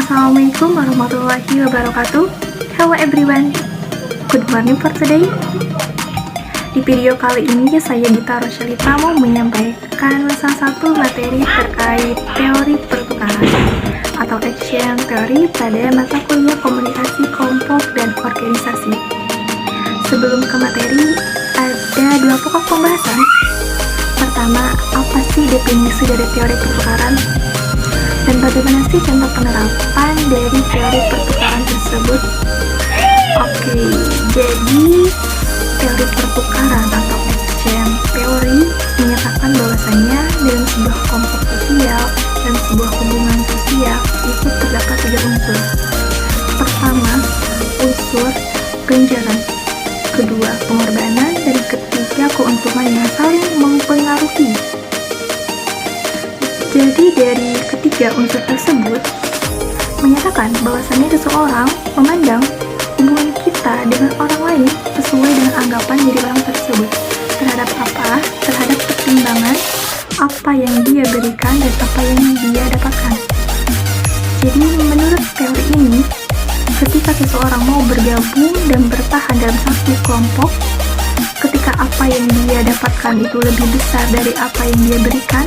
Assalamualaikum warahmatullahi wabarakatuh. Hello everyone, good morning for today. Di video kali ini saya Dita Rosyalita mau menyampaikan salah satu materi terkait teori pertukaran atau action teori pada mata kuliah komunikasi kelompok dan organisasi. Sebelum ke materi, ada dua pokok pembahasan. Pertama, apa sih definisi dari teori pertukaran? Dan bagaimana sih contoh penerapan dari teori pertukaran tersebut? Oke, jadi teori pertukaran atau exchange teori menyatakan bahwasanya dalam sebuah kelompok sosial dan sebuah hubungan sosial itu terdapat tiga unsur. Pertama, unsur ganjaran, kedua, pengorbanan, dan ketiga, keuntungan yang saling mempengaruhi. Jadi dari ketiga unsur tersebut menyatakan bahwasannya seseorang memandang hubungan kita dengan orang lain sesuai dengan anggapan diri orang tersebut terhadap apa? Terhadap pertimbangan apa yang dia berikan dan apa yang dia dapatkan. Jadi menurut teori ini, ketika seseorang mau bergabung dan bertahan dalam satu kelompok, ketika apa yang dia dapatkan itu lebih besar dari apa yang dia berikan,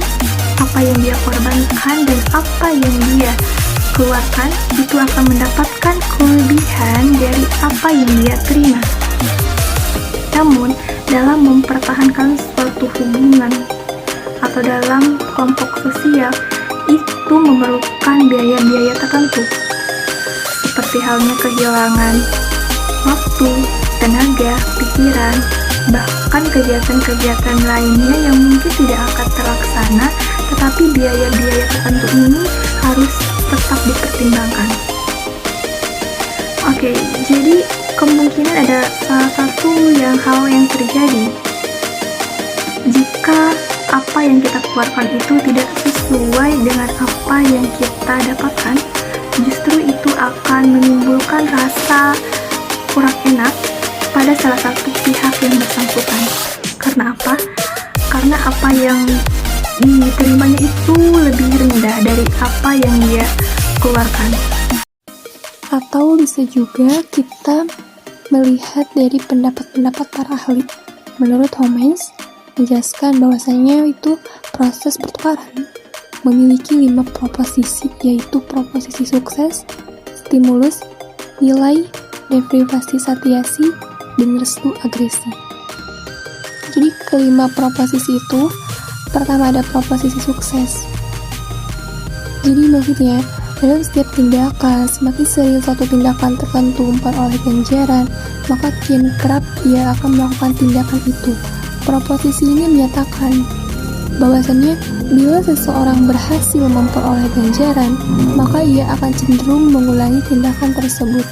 apa yang dia korbankan, dan apa yang dia keluarkan, itu akan mendapatkan kelebihan dari apa yang dia terima. Namun, dalam mempertahankan suatu hubungan atau dalam kelompok sosial, itu memerlukan biaya-biaya tertentu, seperti halnya kehilangan waktu, tenaga, pikiran, bahkan kegiatan-kegiatan lainnya yang mungkin tidak akan terlaksana, tetapi biaya-biaya tertentu ini harus tetap dipertimbangkan. Oke, jadi kemungkinan ada salah satu hal yang terjadi jika apa yang kita keluarkan itu tidak sesuai dengan apa yang kita dapatkan, justru itu akan menimbulkan rasa kurang enak pada salah satu pihak yang bersangkutan. Karena apa? Karena apa yang diterimanya itu lebih rendah dari apa yang dia keluarkan. Atau bisa juga kita melihat dari pendapat-pendapat para ahli. Menurut Homans, menjelaskan bahwasanya itu proses pertukaran memiliki 5 proposisi, yaitu proposisi sukses, stimulus, nilai, deprivasi satiasi, dan restu agresi. Jadi kelima proposisi itu, pertama ada proposisi sukses. Jadi maksudnya, dalam setiap tindakan, semakin sering suatu tindakan tertentu memperoleh ganjaran, maka kian kerap ia akan melakukan tindakan itu. Proposisi ini menyatakan bahwasannya bila seseorang berhasil memperoleh ganjaran, maka ia akan cenderung mengulangi tindakan tersebut.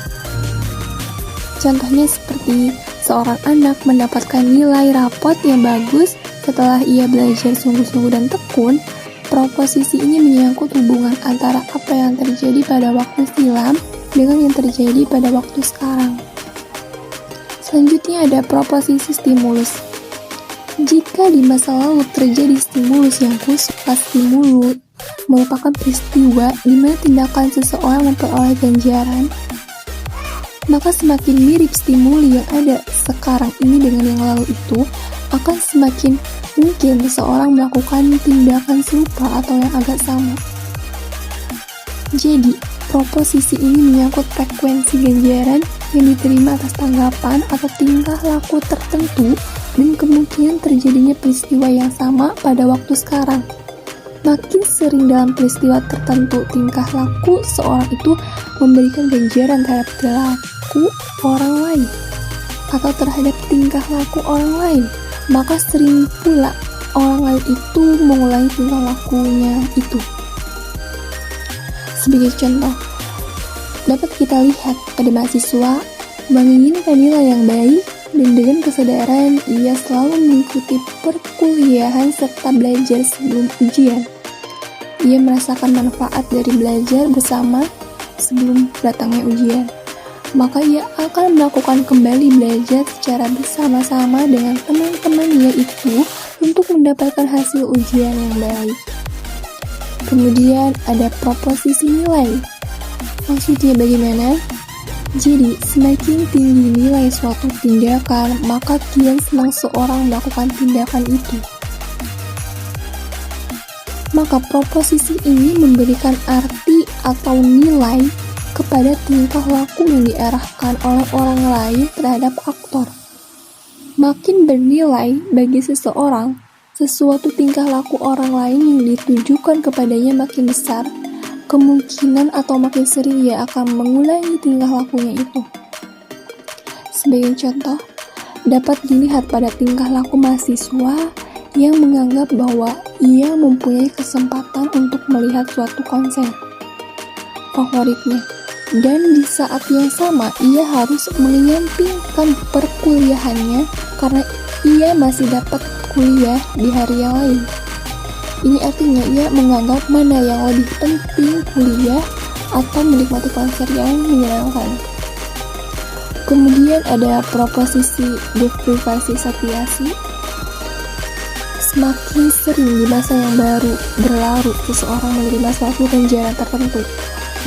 Contohnya seperti seorang anak mendapatkan nilai rapot yang bagus setelah ia belajar sungguh-sungguh dan tekun. Proposisi ini menyangkut hubungan antara apa yang terjadi pada waktu silam dengan yang terjadi pada waktu sekarang. Selanjutnya ada proposisi stimulus. Jika di masa lalu terjadi stimulus yang khusus, stimulus merupakan peristiwa di mana tindakan seseorang memperoleh ganjaran, maka semakin mirip stimuli yang ada sekarang ini dengan yang lalu itu, akan semakin mungkin seseorang melakukan tindakan serupa atau yang agak sama. Jadi, proposisi ini menyangkut frekuensi ganjaran yang diterima atas tanggapan atau tingkah laku tertentu dan kemungkinan terjadinya peristiwa yang sama pada waktu sekarang. Makin sering dalam peristiwa tertentu tingkah laku seorang itu memberikan ganjaran terhadap perilaku orang lain atau terhadap tingkah laku orang lain, maka sering pula orang lain itu mengulangi tingkah lakunya itu. Sebagai contoh, dapat kita lihat pada mahasiswa menginginkan nilai yang baik dan dengan kesadaran ia selalu mengikuti perkuliahan serta belajar sebelum ujian. Ia merasakan manfaat dari belajar bersama sebelum datangnya ujian. Maka ia akan melakukan kembali belajar secara bersama-sama dengan teman-temannya itu untuk mendapatkan hasil ujian yang baik. Kemudian ada proposisi nilai. Maksudnya bagaimana? Jadi, semakin tinggi nilai suatu tindakan, maka kian senang seorang melakukan tindakan itu. Maka proposisi ini memberikan arti atau nilai kepada tingkah laku yang diarahkan oleh orang lain terhadap aktor. Makin bernilai bagi seseorang, sesuatu tingkah laku orang lain yang ditujukan kepadanya makin besar, kemungkinan atau makin sering ia akan mengulangi tingkah lakunya itu. Sebagai contoh, dapat dilihat pada tingkah laku mahasiswa yang menganggap bahwa ia mempunyai kesempatan untuk melihat suatu konser favoritnya, dan di saat yang sama ia harus menyampingkan perkuliahannya karena ia masih dapat kuliah di hari yang lain. Ini artinya ia menganggap mana yang lebih penting, kuliah atau menikmati konser yang menyenangkan. Kemudian ada proposisi deprivasi satiasi. Semakin sering di masa yang baru berlarut seseorang menerima suatu ganjaran tertentu,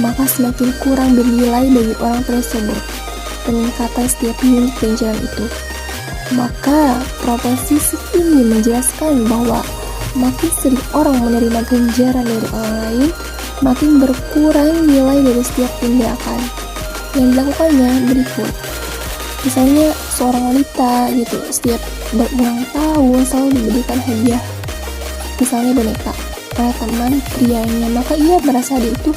maka semakin kurang bernilai bagi orang tersebut peningkatan setiap unit ganjaran itu. Maka proposisi ini menjelaskan bahwa makin sering orang menerima ganjaran dari orang lain, makin berkurang nilai dari setiap tindakan yang dilakukannya berikut. Misalnya seorang wanita gitu, setiap berulang tahun selalu diberikan hadiah, misalnya boneka, oleh teman prianya, maka ia merasa dia itu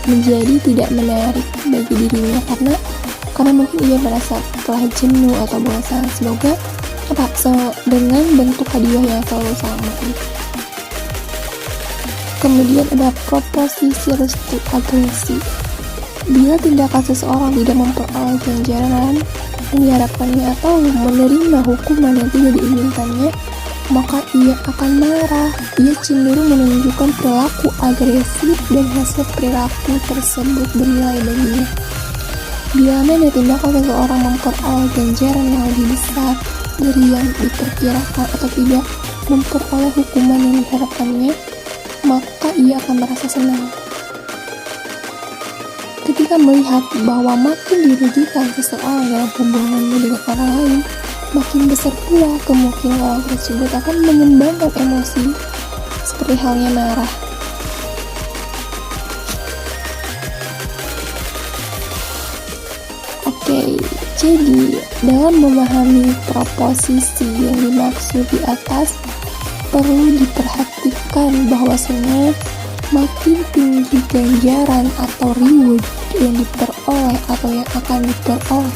menjadi tidak menarik bagi dirinya karena mungkin ia merasa telah jenuh atau bosan. Semoga dengan bentuk hadiah yang selalu sama. Kemudian ada proposisi restu agresi. Bila tindakan seseorang tidak memperoleh ganjaran yang diharapkannya atau menerima hukuman yang tidak diinginkannya, maka ia akan marah. Ia cenderung menunjukkan perilaku agresif dan hasil perilaku tersebut bernilai baginya. Bila mana tindakan seseorang memperoleh ganjaran yang lebih besar dari yang diperkirakan atau tidak memperoleh hukuman yang diharapkannya, maka ia akan merasa senang. Ketika melihat bahwa makin dirugikan seseorang dalam hubungannya dengan orang lain, makin besar pula kemungkinan orang tersebut akan mengembangkan emosi seperti halnya marah. Oke, jadi dalam memahami proposisi yang dimaksud di atas, perlu diperhatikan bahwasanya makin tinggi ganjaran atau reward yang diperoleh atau yang akan diperoleh,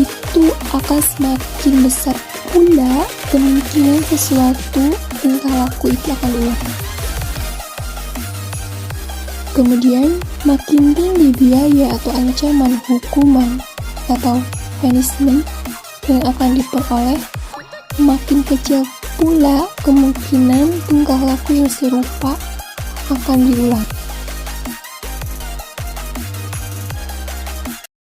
itu akan semakin besar pula kemungkinan sesuatu tingkah laku itu akan diulang. Kemudian makin tinggi biaya atau ancaman hukuman atau punishment yang akan diperoleh, makin kecil pula kemungkinan tingkah laku yang serupa akan diulang.